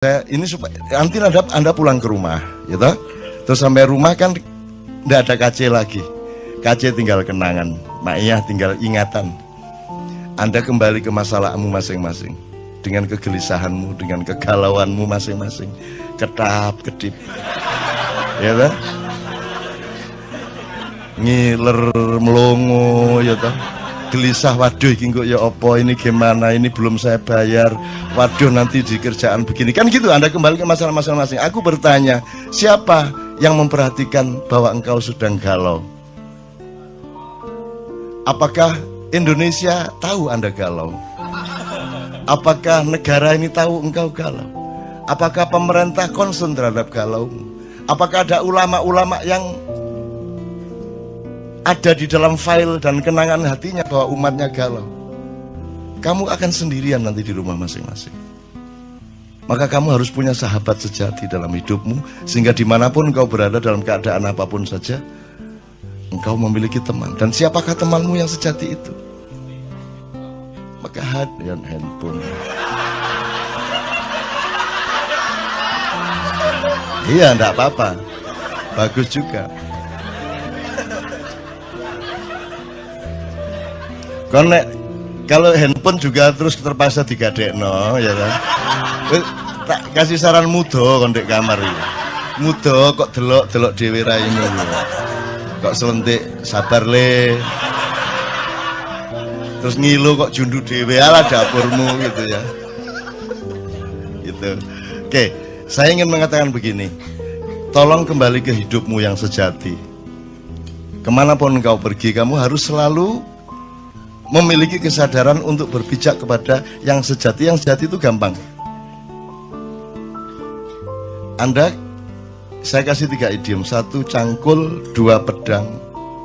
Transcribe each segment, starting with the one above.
Ini supaya nanti anda pulang ke rumah, gitu. Terus sampai rumah kan tidak ada KC lagi. KC tinggal kenangan, Maiyah tinggal ingatan. Anda kembali ke masalahmu masing-masing, dengan kegelisahanmu, dengan kegalauanmu masing-masing, ketap kedip, ya toh? Ngiler melongo, ya toh? Gelisah, waduh iki kok ya apa, ini gimana, ini belum saya bayar, waduh nanti di kerjaan begini, kan gitu. Anda kembali ke masalah masing-masing. Aku bertanya, siapa yang memperhatikan bahwa engkau sedang galau? Apakah Indonesia tahu Anda galau? Apakah negara ini tahu engkau galau? Apakah pemerintah concern terhadap galaumu? Apakah ada ulama-ulama yang ada di dalam file dan kenangan hatinya bahwa umatnya galau? Kamu akan sendirian nanti di rumah masing-masing. Maka kamu harus punya sahabat sejati dalam hidupmu, sehingga dimanapun engkau berada dalam keadaan apapun saja, engkau memiliki teman. Dan siapakah temanmu yang sejati itu? Maka hadiah handphone. Iya, enggak apa-apa, bagus juga. Konek kalau handphone juga terus terpaksa digadekno, ya kan? Tak kasih saran mudo kon ndek kamar iki. Mudo kok delok dhewe raimu. Kok selentik sabar le. Terus ngilu kok jundu dhewe ala dapurmu gitu ya. Gitu. Oke, saya ingin mengatakan begini. Tolong kembali ke hidupmu yang sejati. Kemanapun engkau pergi, kamu harus selalu memiliki kesadaran untuk berpijak kepada yang sejati. Yang sejati itu gampang. Saya kasih 3 idiom: 1 cangkul, 2 pedang,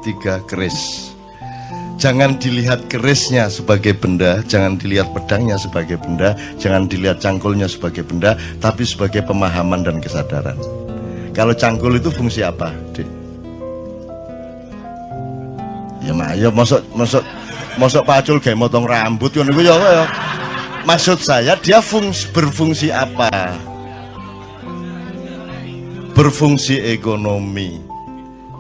3 keris. Jangan dilihat kerisnya sebagai benda, jangan dilihat pedangnya sebagai benda, jangan dilihat cangkulnya sebagai benda, tapi sebagai pemahaman dan kesadaran. Kalau cangkul itu fungsi apa, Dik? Ya ayo Mosok pacul kayak motong rambut kan itu ya. Maksud saya dia berfungsi apa? Berfungsi ekonomi.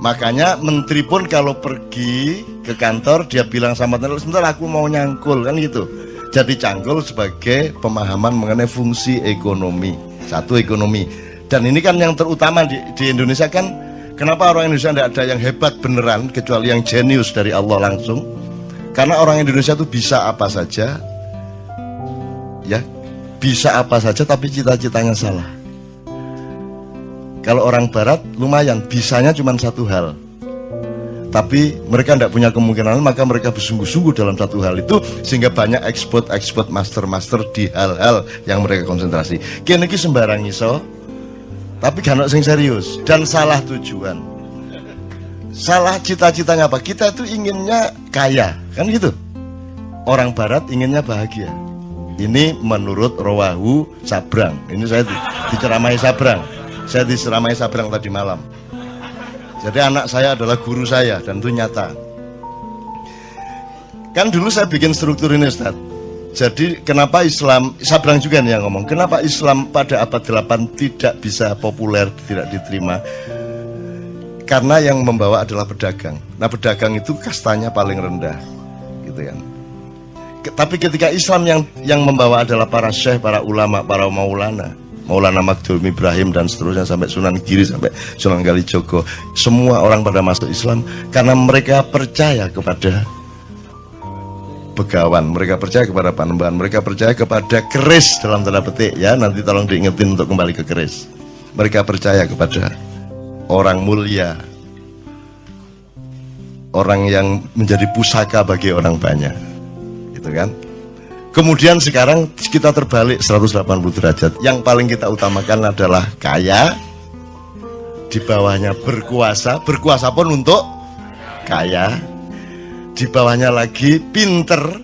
Makanya menteri pun kalau pergi ke kantor dia bilang sama tenan, sebentar aku mau nyangkul, kan gitu. Jadi cangkul sebagai pemahaman mengenai fungsi ekonomi. 1 ekonomi. Dan ini kan yang terutama di Indonesia kan. Kenapa orang Indonesia tidak ada yang hebat beneran kecuali yang jenius dari Allah langsung? Karena orang Indonesia itu bisa apa saja, ya, bisa apa saja, tapi cita-citanya salah. Kalau orang Barat lumayan, bisanya cuma 1 hal, tapi mereka tidak punya kemungkinan, maka mereka bersungguh-sungguh dalam 1 hal itu, sehingga banyak ekspor master di hal-hal yang mereka konsentrasi. Kini sembarang iso, tapi gak ada yang serius dan salah tujuan. Salah cita-citanya apa? Kita itu inginnya kaya, kan gitu. Orang Barat inginnya bahagia. Ini menurut Rawahu Sabrang. Ini saya diceramai Sabrang. Saya diceramai Sabrang tadi malam. Jadi anak saya adalah guru saya dan itu nyata. Kan dulu saya bikin struktur ini, Ustaz. Jadi kenapa Islam, Sabrang juga nih yang ngomong, kenapa Islam pada abad 8 tidak bisa populer, tidak diterima? Karena yang membawa adalah pedagang. Nah, pedagang itu kastanya paling rendah, gitu kan. Tapi ketika Islam yang membawa adalah para syekh, para ulama, para Maulana Magdum Ibrahim dan seterusnya sampai Sunan Giri, sampai Sunan Kalijogo, semua orang pada masuk Islam karena mereka percaya kepada begawan, mereka percaya kepada panembahan, mereka percaya kepada keris dalam tanda petik ya. Nanti tolong diingetin untuk kembali ke keris. Mereka percaya kepada orang mulia, orang yang menjadi pusaka bagi orang banyak, gitu kan. Kemudian sekarang kita terbalik 180 derajat. Yang paling kita utamakan adalah kaya, di bawahnya berkuasa pun untuk kaya, di bawahnya lagi pinter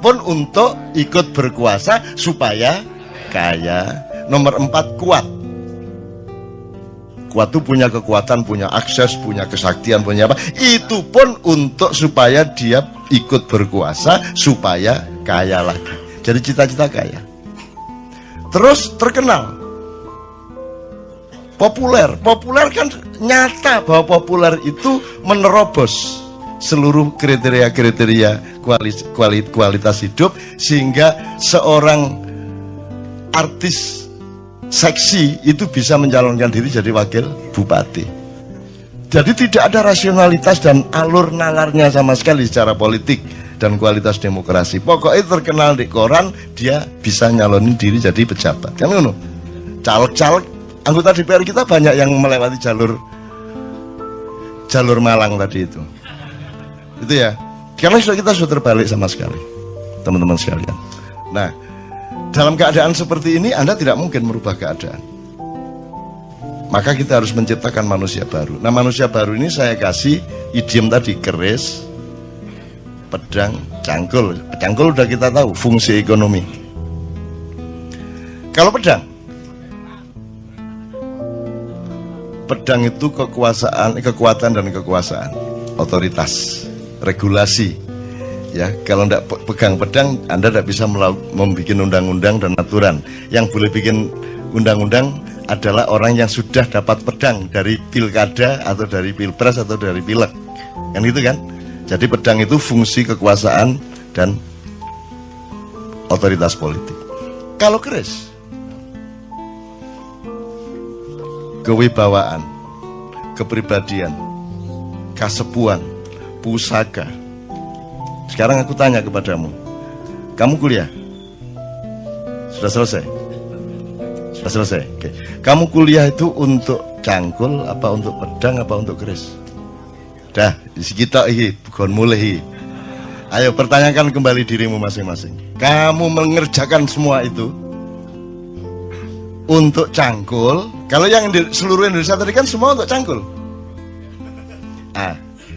pun untuk ikut berkuasa supaya kaya. Nomor 4 kuat itu punya kekuatan, punya akses, punya kesaktian, punya apa, itu pun untuk supaya dia ikut berkuasa supaya kaya lagi. Jadi cita-cita kaya. Terus terkenal Populer kan nyata bahwa populer itu menerobos seluruh kriteria-kriteria kualitas hidup, sehingga seorang artis seksi itu bisa mencalonkan diri jadi wakil bupati. Jadi tidak ada rasionalitas dan alur nalarnya sama sekali secara politik dan kualitas demokrasi. Pokoknya terkenal di koran, dia bisa nyalonin diri jadi pejabat. Kan ngono. Caleg-caleg anggota DPR kita banyak yang melewati jalur Malang tadi itu ya. Karena kita sudah terbalik sama sekali, teman-teman sekalian. Nah, dalam keadaan seperti ini Anda tidak mungkin merubah keadaan. Maka kita harus menciptakan manusia baru. Nah, manusia baru ini saya kasih idiom tadi, keris, pedang, cangkul. Cangkul udah kita tahu fungsi ekonomi. Kalau pedang itu kekuatan dan kekuasaan, otoritas, regulasi. Ya, kalau tidak pegang pedang, Anda tidak bisa membuat undang-undang dan aturan. Yang boleh bikin undang-undang adalah orang yang sudah dapat pedang dari pilkada atau dari pilpres atau dari pileg, kan gitu kan? Jadi pedang itu fungsi kekuasaan dan otoritas politik. Kalau keris, kewibawaan, kepribadian, kasepuan, pusaka. Sekarang aku tanya kepadamu, kamu kuliah? Sudah selesai? Sudah selesai? Oke. Kamu kuliah itu untuk cangkul, apa untuk pedang, apa untuk keris? Dah, kita ini bukan mulai. Ayo pertanyakan kembali dirimu masing-masing. Kamu mengerjakan semua itu untuk cangkul. Kalau yang di seluruh Indonesia tadi kan semua untuk cangkul.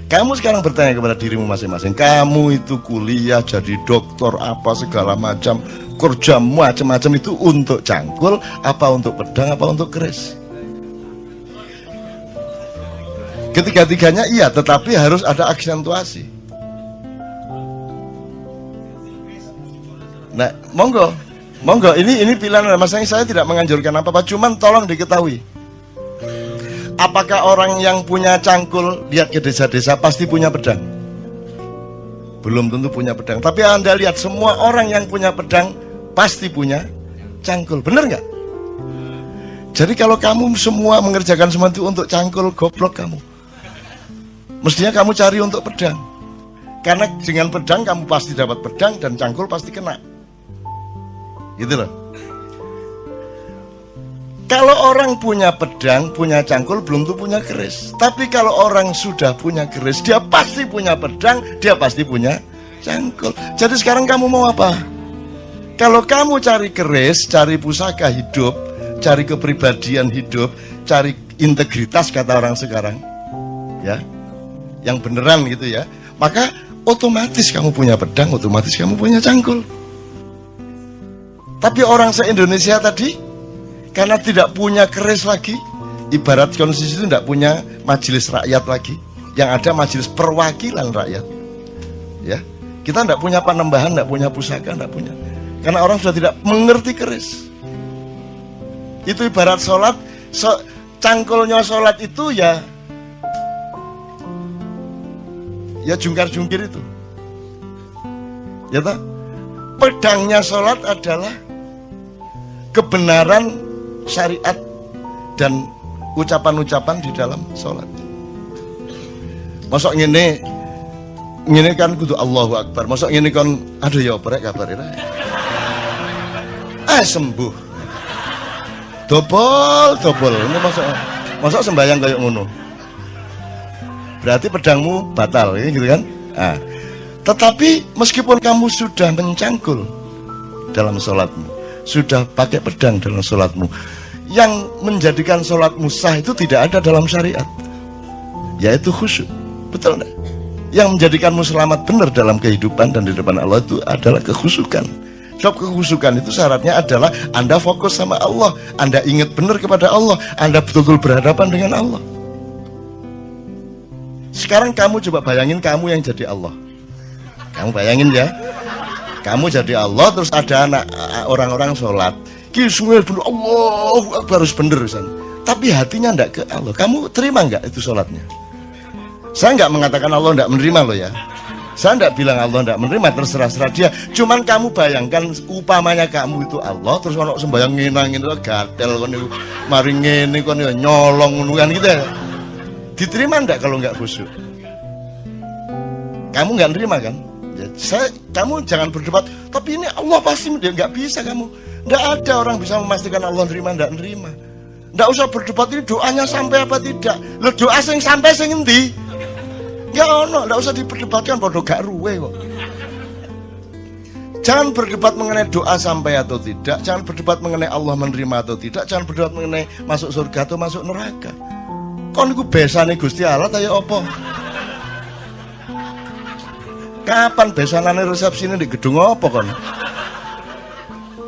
Kamu sekarang bertanya kepada dirimu masing-masing. Kamu itu kuliah jadi dokter apa segala macam, kerja macam-macam itu untuk cangkul, apa untuk pedang, apa untuk keris? Ketiga-tiganya iya, tetapi harus ada aksentuasi. Nah, monggo, ini pilihan masing-masing. Saya tidak menganjurkan apa-apa, cuman tolong diketahui. Apakah orang yang punya cangkul lihat ke desa-desa pasti punya pedang? Belum tentu punya pedang. Tapi Anda lihat semua orang yang punya pedang pasti punya cangkul. Benar nggak? Jadi kalau kamu semua mengerjakan semua itu untuk cangkul, goblok kamu. Mestinya kamu cari untuk pedang. Karena dengan pedang kamu pasti dapat pedang dan cangkul pasti kena. Gitu loh. Kalau orang punya pedang, punya cangkul, belum tentu punya keris. Tapi kalau orang sudah punya keris, dia pasti punya pedang, dia pasti punya cangkul. Jadi sekarang kamu mau apa? Kalau kamu cari keris, cari pusaka hidup, cari kepribadian hidup, cari integritas kata orang sekarang, ya, yang beneran gitu ya, maka otomatis kamu punya pedang, otomatis kamu punya cangkul. Tapi orang se-Indonesia tadi karena tidak punya keris lagi, ibarat konstitusi itu tidak punya majelis rakyat lagi, yang ada majelis perwakilan rakyat. Ya, kita tidak punya panembahan, tidak punya pusaka, tidak punya. Karena orang sudah tidak mengerti keris. Itu ibarat sholat, cangkulnya sholat itu ya jungkar-jungkir itu. Ya tak? Pedangnya sholat adalah kebenaran syariat dan ucapan-ucapan di dalam sholat. Masuk ngene kan kudu Allahu Akbar. Masuk ngene kan aduh ya oprek kabar ini. Sembuh. Dobol. Ini masuk sembahyang kayak ngono. Berarti pedangmu batal, gitu kan? Tetapi meskipun kamu sudah mencangkul dalam sholatmu, sudah pakai pedang dalam sholatmu, yang menjadikan sholatmu sah itu tidak ada dalam syariat, yaitu khusyuk. Betul enggak? Yang menjadikanmu selamat benar dalam kehidupan dan di depan Allah itu adalah kekhusyukan. Sebab kekhusyukan itu syaratnya adalah Anda fokus sama Allah, Anda ingat benar kepada Allah, Anda betul-betul berhadapan dengan Allah. Sekarang kamu coba bayangin kamu yang jadi Allah. Kamu bayangin ya, kamu jadi Allah, terus ada anak orang-orang sholat, kisahnya bener, Allahu Akbar harus bener, tapi hatinya enggak ke Allah. Kamu terima enggak itu sholatnya? Saya enggak mengatakan Allah enggak menerima loh ya. Saya enggak bilang Allah enggak menerima, terserah-serah dia. Cuman kamu bayangkan umpamanya kamu itu Allah, terus ono sembayang ngenangin itu gatel kon niku, mari ngene kon nyolong ngono kan gitu ya. Diterima enggak kalau enggak khusyuk? Kamu enggak nerima kan? Ya, kamu jangan berdebat, tapi ini Allah pasti dia enggak bisa kamu. Enggak ada orang bisa memastikan Allah nerima enggak nerima. Enggak usah berdebat ini doanya sampai apa tidak. Loh doa sing sampai sing endi? Ya ono, enggak usah diperdebatkan, bodoh gak ruwe kok. Jangan berdebat mengenai doa sampai atau tidak, jangan berdebat mengenai Allah menerima atau tidak, jangan berdebat mengenai masuk surga atau masuk neraka. Kon niku besane Gusti Allah ta ya apa? Kapan besanane resepsine di gedung apa kon?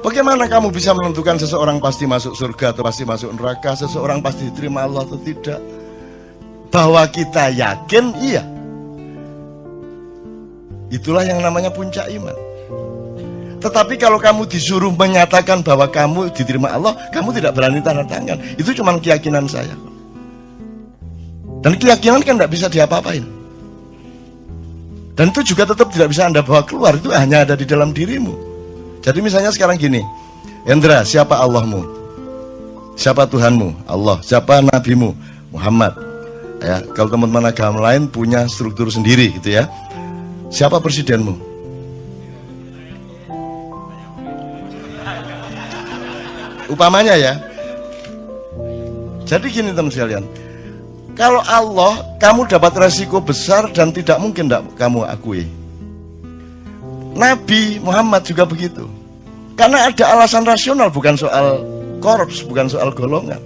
Bagaimana kamu bisa menentukan seseorang pasti masuk surga atau pasti masuk neraka, seseorang pasti diterima Allah atau tidak? Bahwa kita yakin, iya. Itulah yang namanya puncak iman. Tetapi kalau kamu disuruh menyatakan bahwa kamu diterima Allah, kamu tidak berani tanda tangan. Itu cuma keyakinan saya. Dan keyakinan kan tidak bisa diapa-apain. Dan itu juga tetap tidak bisa Anda bawa keluar. Itu hanya ada di dalam dirimu. Jadi misalnya sekarang gini, Hendra, siapa Allahmu? Siapa Tuhanmu? Allah. Siapa Nabimu? Muhammad. Ya, kalau teman-teman agama lain punya struktur sendiri gitu ya. Siapa presidenmu? Upamanya ya. Jadi gini teman sekalian, kalau Allah kamu dapat resiko besar dan tidak mungkin tidak kamu akui. Nabi Muhammad juga begitu. Karena ada alasan rasional, bukan soal korps, bukan soal golongan.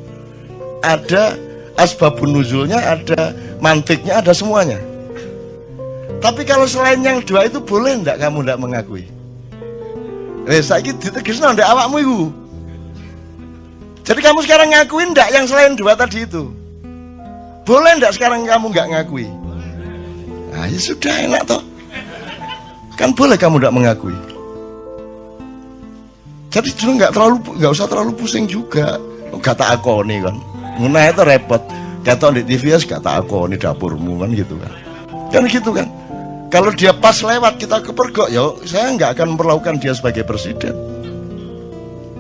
Ada asbabun nuzulnya, ada mantiknya, ada semuanya. Tapi kalau selain yang dua itu boleh enggak kamu enggak mengakui? Saiki ditegesno ndek awakmu iku. Jadi kamu sekarang ngakuin enggak yang selain dua tadi itu? Boleh enggak sekarang kamu enggak ngakui? Nah, ya sudah enak toh. Kan boleh kamu enggak mengakui. Jadi dulu enggak usah terlalu pusing juga. Enggak tak akoni kan. Ngono itu repot. Kata di TV enggak tak akoni dapurmu kan gitu kan. Kan gitu kan. Kalau dia pas lewat kita kepergok, ya saya nggak akan memperlakukan dia sebagai presiden.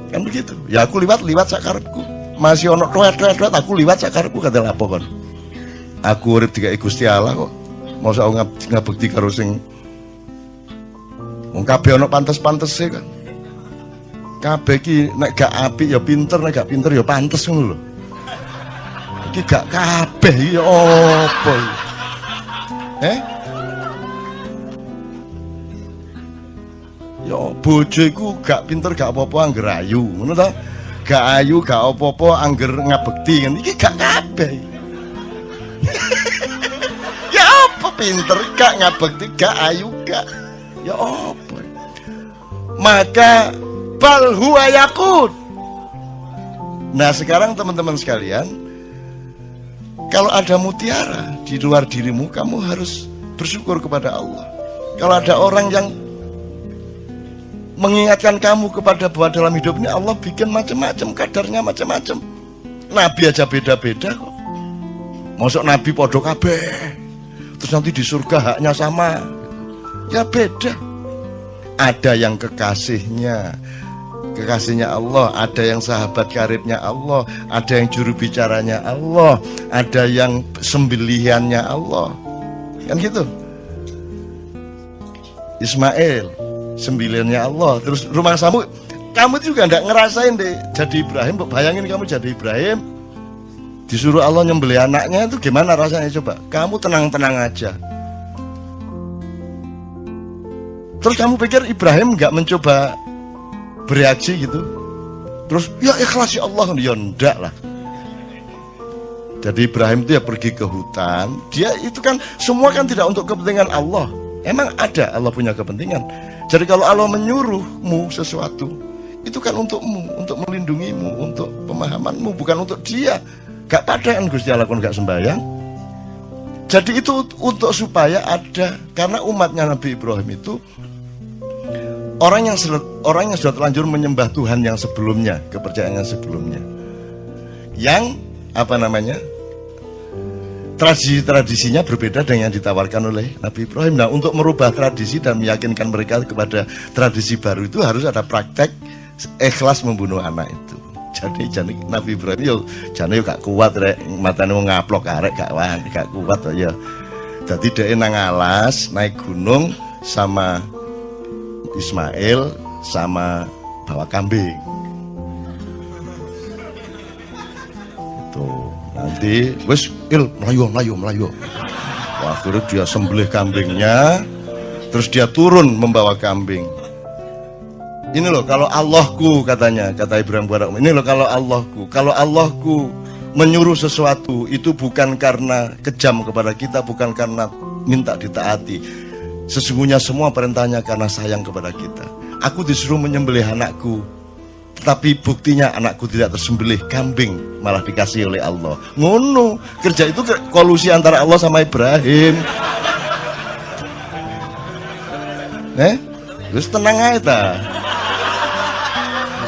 Kan begitu. Ya aku liwat sakarepku. Masih ono tuet aku liwat sakarepku kata apa kon. Aku urip dikai Gusti Allah kok. Mosok ngabekti karo sing wong kabeh ono pantes-pantese kan. Kabeh iki nek gak apik ya pinter, nek gak pinter ya pantes ngono lho. Iki gak kabeh iki opo iki? Ya bojo iku gak pinter gak apa-apa angger ayu, ngono ta? Gak ayu gak apa-apa angger ngabekti kan. Iki gak kabeh. Ya apa pinter gak ngabekti gak ayu gak. Ya apa? Maka bal huwa yakun. Nah, sekarang teman-teman sekalian, kalau ada mutiara di luar dirimu, kamu harus bersyukur kepada Allah. Kalau ada orang yang mengingatkan kamu kepada bahwa dalam hidup ini Allah bikin macam-macam, kadarnya macam-macam. Nabi aja beda-beda kok. Masuk Nabi podo kabeh, terus nanti di surga haknya sama. Ya beda. Ada yang kekasihnya Allah, ada yang sahabat karibnya Allah, ada yang juru bicaranya Allah, ada yang sembelihannya Allah. Kan gitu. Ismail sembilannya Allah. Terus rumah kamu juga enggak ngerasain deh jadi Ibrahim. Bayangin kamu jadi Ibrahim, disuruh Allah nyembelih anaknya, itu gimana rasanya coba? Kamu tenang-tenang aja. Terus kamu pikir Ibrahim enggak mencoba bereaksi gitu? Terus ya ikhlas ya Allah, ya enggak lah. Jadi Ibrahim itu ya pergi ke hutan. Dia itu kan semua kan tidak untuk kepentingan Allah. Emang ada Allah punya kepentingan. Jadi kalau Allah menyuruhmu sesuatu, itu kan untukmu, untuk melindungimu, untuk pemahamanmu, bukan untuk dia. Gak padaan Gusti Allah kon gak sembahyang. Jadi itu untuk supaya ada, karena umatnya Nabi Ibrahim itu orang yang sudah terlanjur menyembah Tuhan yang sebelumnya, kepercayaan yang sebelumnya, yang apa namanya, tradisinya berbeda dengan yang ditawarkan oleh Nabi Ibrahim. Nah, untuk merubah tradisi dan meyakinkan mereka kepada tradisi baru itu harus ada praktek ikhlas membunuh anak itu. Jadi Nabi Ibrahim yo jane yo gak kuat rek, matane wong ngaplok arek gak kuat ya. Dadi dhek nang alas naik gunung sama Ismail sama bawa kambing. Tuh, nanti wis melayu. Wah, akhirnya dia sembelih kambingnya, terus dia turun membawa kambing. Ini loh kalau Allahku, katanya, kata Ibrahim Barak. Ini loh kalau Allahku menyuruh sesuatu itu bukan karena kejam kepada kita, bukan karena minta ditaati. Sesungguhnya semua perintahnya karena sayang kepada kita. Aku disuruh menyembelih anakku, tapi buktinya anakku tidak tersembelih, kambing malah dikasih oleh Allah. Ngono, kerja itu kolusi antara Allah sama Ibrahim. Terus tenang aja.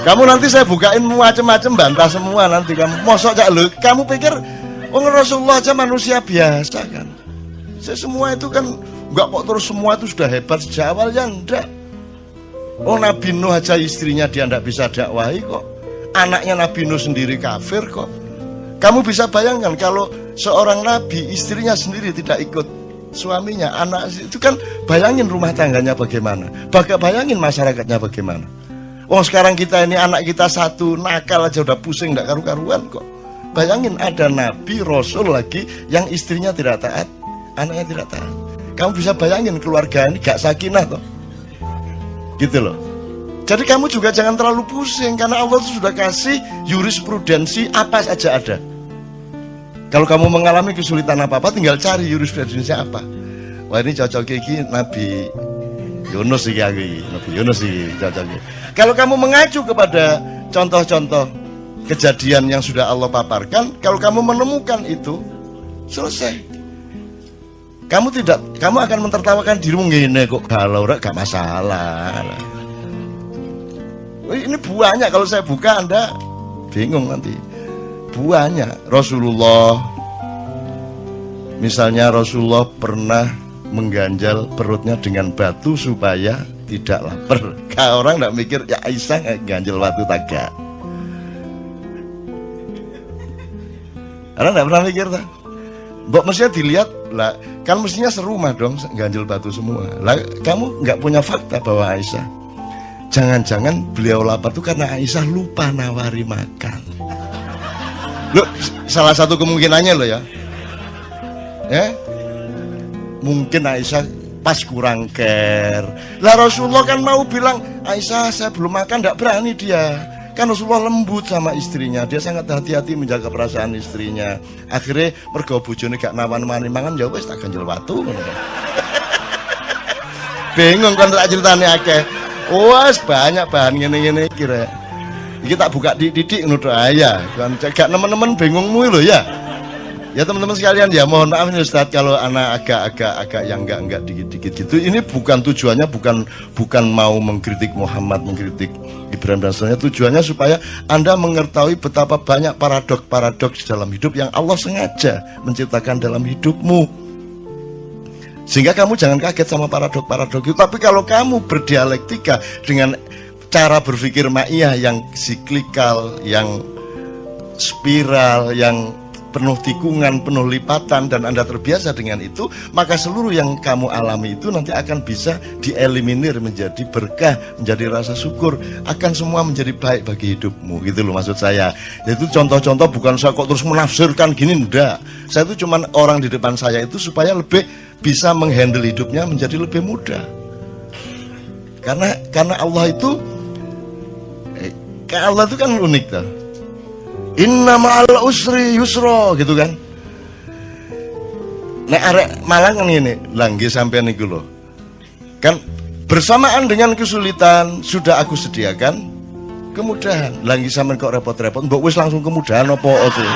Kamu nanti saya bukain macam-macam, bantah semua nanti kamu. Mosok cak lu, kamu pikir Rasulullah aja manusia biasa kan? Semua itu kan enggak kok terus semua itu sudah hebat sejak awal, ya enggak. Nabi Nuh aja istrinya dia enggak bisa dakwahi kok. Anaknya Nabi Nuh sendiri kafir kok. Kamu bisa bayangkan kalau seorang nabi istrinya sendiri tidak ikut suaminya, anak itu kan, bayangin rumah tangganya bagaimana. Bayangin masyarakatnya bagaimana. Sekarang kita ini anak kita satu nakal aja udah pusing enggak karu-karuan kok. Bayangin ada nabi rasul lagi yang istrinya tidak taat, anaknya tidak taat. Kamu bisa bayangin keluarga ini gak sakinah toh. Gitu loh. Jadi kamu juga jangan terlalu pusing, karena Allah itu sudah kasih jurisprudensi apa saja ada. Kalau kamu mengalami kesulitan apa-apa, tinggal cari jurisprudensinya apa. Wah, ini cocok iki Nabi Yunus iki Nabi Yunus iki cocok. Kalau kamu mengacu kepada contoh-contoh kejadian yang sudah Allah paparkan, kalau kamu menemukan itu, selesai. Kamu akan mentertawakan dirimu, ngene kok galau rek gak masalah. Ini buahnya, kalau saya buka Anda bingung nanti. Buahnya Rasulullah, misalnya Rasulullah pernah mengganjal perutnya dengan batu supaya tidak lapar. Orang tidak mikir ya Aisyah ganjel batu tagak. Karena tidak pernah mikir tak. Mbok mestinya dilihat lah, kan mestinya serumah dong ganjel batu semua. Lah kamu nggak punya fakta bahwa Aisyah, jangan-jangan beliau lapar itu karena Aisyah lupa nawari makan. Loh, salah satu kemungkinannya loh ya. Mungkin Aisyah pas kurang care. Lah Rasulullah kan mau bilang, Aisyah saya belum makan, tidak berani dia. Kan Rasulullah lembut sama istrinya, dia sangat hati-hati menjaga perasaan istrinya. Akhirnya mergo bojone gak nawan-nawani mangan, ya wis tak ganjel watu. Bingung kan tak ceritane akeh. Wes banyak bahan ngene-ngene kira. Iki tak buka didik ngono tok ya. Kan gak nemen-nemen bingungmu lho ya. Ya teman-teman sekalian, ya mohon maaf nih Ustaz kalau anak agak yang enggak dikit-dikit gitu. Ini bukan tujuannya, bukan mau mengkritik Muhammad, mengkritik Ibrahim dan sebagainya. Tujuannya supaya Anda mengetahui betapa banyak paradoks dalam hidup yang Allah sengaja menciptakan dalam hidupmu. Sehingga kamu jangan kaget sama paradoks itu. Tapi kalau kamu berdialektika dengan cara berpikir ma'iyah yang siklikal, yang spiral, yang penuh tikungan, penuh lipatan, dan Anda terbiasa dengan itu, maka seluruh yang kamu alami itu nanti akan bisa dieliminir menjadi berkah, menjadi rasa syukur, akan semua menjadi baik bagi hidupmu. Gitu loh maksud saya. Itu contoh-contoh, bukan saya kok terus menafsirkan gini, enggak. Saya itu cuman orang di depan saya itu supaya lebih bisa menghandle hidupnya menjadi lebih mudah. Karena Allah itu kan unik tuh. Inna ma'al usri yusra gitu kan. Nek arek Malang kan ini langgi sampean niku lho. Kan bersamaan dengan kesulitan sudah aku sediakan kemudahan. Langgi sampean kok repot-repot, mbok wis langsung kemudahan apa sih?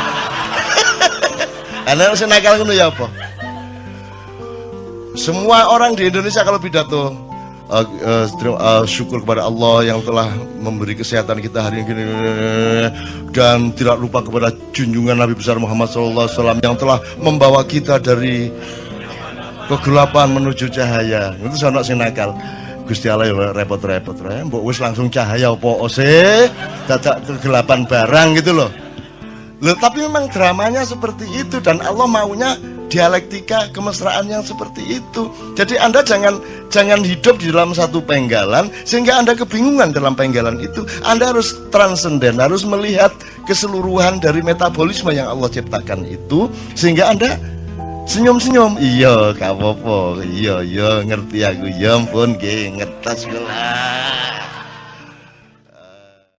Ana sing nakal ngono ya apa? Semua orang di Indonesia kalau pidato syukur kepada Allah yang telah memberi kesehatan kita hari ini, dan tidak lupa kepada junjungan Nabi besar Muhammad SAW yang telah membawa kita dari kegelapan menuju cahaya. Itu sono sing nakal. Gusti Allah ya repot-repot mbok wis langsung cahaya apa sih? Dadak kegelapan barang gitu loh. Loh, tapi memang dramanya seperti itu, dan Allah maunya dialektika kemesraan yang seperti itu. Jadi Anda jangan hidup di dalam satu penggalan sehingga Anda kebingungan dalam penggalan itu. Anda harus transenden, harus melihat keseluruhan dari metabolisme yang Allah ciptakan itu, sehingga Anda senyum-senyum. Iya, gak apa-apa. Iya, ngerti aku. Ya ampun, ngerti sekolah.